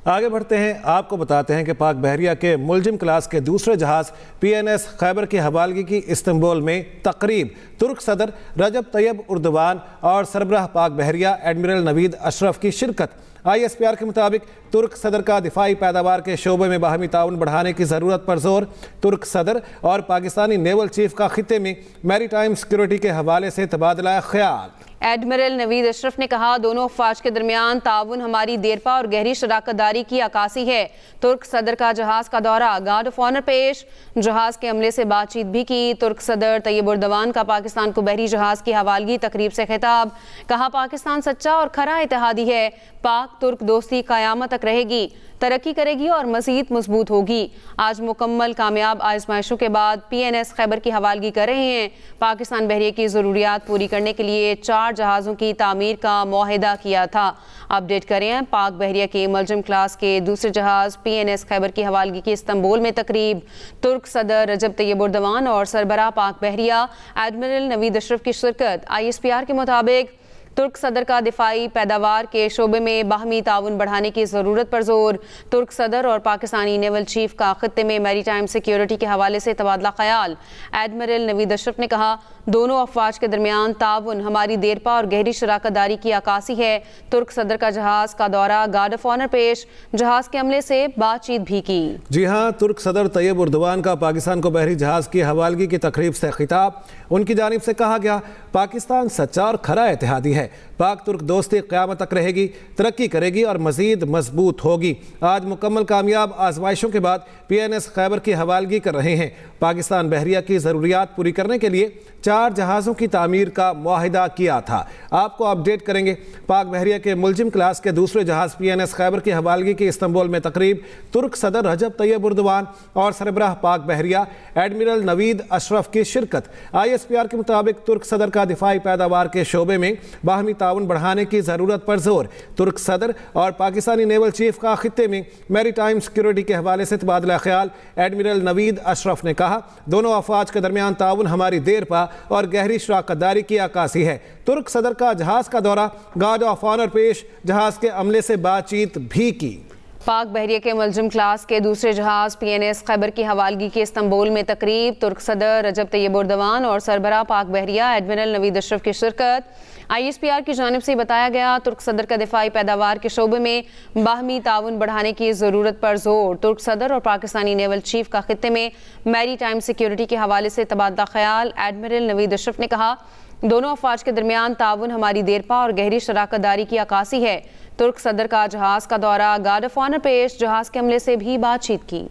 آگے بڑھتے ہیں، آپ کو بتاتے ہیں کہ پاک بحریہ کے ملزم کلاس کے دوسرے جہاز PNS خیبر کی حوالگی کی استنبول میں تقریب ترک صدر رجب طیب اردوان اور سربراہ پاک بحریہ ایڈمرل نوید اشرف کی شرکت۔ ISPR کے مطابق ترک صدر کا دفاعی پیداوار کے شعبے میں باہمی تعاون بڑھانے کی ضرورت پر زور۔ ترک صدر اور پاکستانی نیول چیف کا خطے میں میری ٹائم سیکیورٹی کے حوالے سے تبادلہ خیال۔ ایڈمرل نوید اشرف نے کہا، دونوں افواج کے درمیان تعاون ہماری دیرپا اور گہری شراکت داری کی عکاسی ہے۔ ترک صدر کا جہاز کا دورہ، گارڈ آف آنر پیش، جہاز کے عملے سے بات چیت بھی کی۔ ترک صدر طیب اردوان کا پاکستان کو بحری جہاز کی حوالگی تقریب سے خطاب، کہا پاکستان سچا اور کھرا اتحادی ہے، پاک ترک دوستی قیامت تک رہے گی، ترقی کرے گی اور مزید مضبوط ہوگی۔ آج مکمل کامیاب آزمائشوں کے بعد PNS خیبر کی حوالگی کر رہے ہیں۔ پاکستان بحریہ کی ضروریات پوری کرنے کے لیے 4 جہازوں کی تعمیر کا معاہدہ کیا تھا۔ اپڈیٹ کریں، پاک بحریہ کے ملزم کلاس کے دوسرے جہاز PNS خیبر کی حوالگی کی استنبول میں تقریب۔ ترک صدر رجب طیب اردوان اور سربراہ پاک بحریہ ایڈمرل نوید اشرف کی شرکت۔ ISPR کے مطابق ترک صدر کا دفاعی پیداوار کے شعبے میں باہمی تعاون بڑھانے کی ضرورت پر زور۔ ترک صدر اور پاکستانی نیول چیف کا خطے میں میری ٹائم سیکیورٹی کے حوالے سے تبادلہ خیال۔ ایڈمرل نوید اشرف نے کہا، دونوں افواج کے درمیان تعاون ہماری دیرپا اور گہری شراکت داری کی عکاسی ہے۔ ترک صدر کا جہاز کا دورہ، گارڈ آف آنر پیش، جہاز کے عملے سے بات چیت بھی کی۔ جی ہاں، ترک صدر طیب اردوان کا پاکستان کو بحری جہاز کی حوالگی کی تقریب سے خطاب۔ ان کی جانب سے کہا گیا، پاکستان سچا اور کھرا اتحادی ہے، پاک ترک دوستی قیامت تک رہے گی، ترقی کرے گی اور مزید مضبوط ہوگی۔ آج مکمل کامیاب آزمائشوں کے بعد PNS خیبر کی حوالگی کر رہے ہیں۔ پاکستان بحریہ کی ضروریات پوری کرنے کے لیے 4 جہازوں کی تعمیر کا معاہدہ کیا تھا۔ آپ کو اپڈیٹ کریں گے، پاک بحریہ کے ملزم کلاس کے دوسرے جہاز PNS خیبر کی حوالگی کی استنبول میں تقریب۔ ترک صدر رجب طیب اردوان اور سربراہ پاک بحریہ ایڈمرل نوید اشرف کی شرکت۔ ISPR کے مطابق ترک صدر کا دفاعی پیداوار کے شعبے میں باہمی تعاون بڑھانے کی ضرورت پر زور۔ ترک صدر اور پاکستانی نیول چیف کا خطے میں میری ٹائم سیکیورٹی کے حوالے سے تبادلہ خیال۔ ایڈمرل نوید اشرف نے کہا، دونوں افواج کے درمیان تعاون ہماری دیرپا اور گہری شراکت داری کی عکاسی ہے۔ ترک صدر کا جہاز کا دورہ، گارڈ آف آنر پیش، جہاز کے عملے سے بات چیت بھی کی۔ پاک بحریہ کے ملزم کلاس کے دوسرے جہاز PNS خیبر کی حوالگی کی استنبول میں تقریب۔ ترک صدر رجب طیب اردوان اور سربراہ پاک بحریہ ایڈمرل نوید اشرف کی شرکت۔ ISPR کی جانب سے بتایا گیا، ترک صدر کا دفاعی پیداوار کے شعبے میں باہمی تعاون بڑھانے کی ضرورت پر زور۔ ترک صدر اور پاکستانی نیول چیف کا خطے میں میری ٹائم سیکیورٹی کے حوالے سے تبادلہ خیال۔ ایڈمرل نوید اشرف نے کہا، دونوں افواج کے درمیان تعاون ہماری دیرپا اور گہری شراکت داری کی عکاسی ہے۔ ترک صدر کا جہاز کا دورہ، گارڈ آف آنر پیش، جہاز کے عملے سے بھی بات چیت کی۔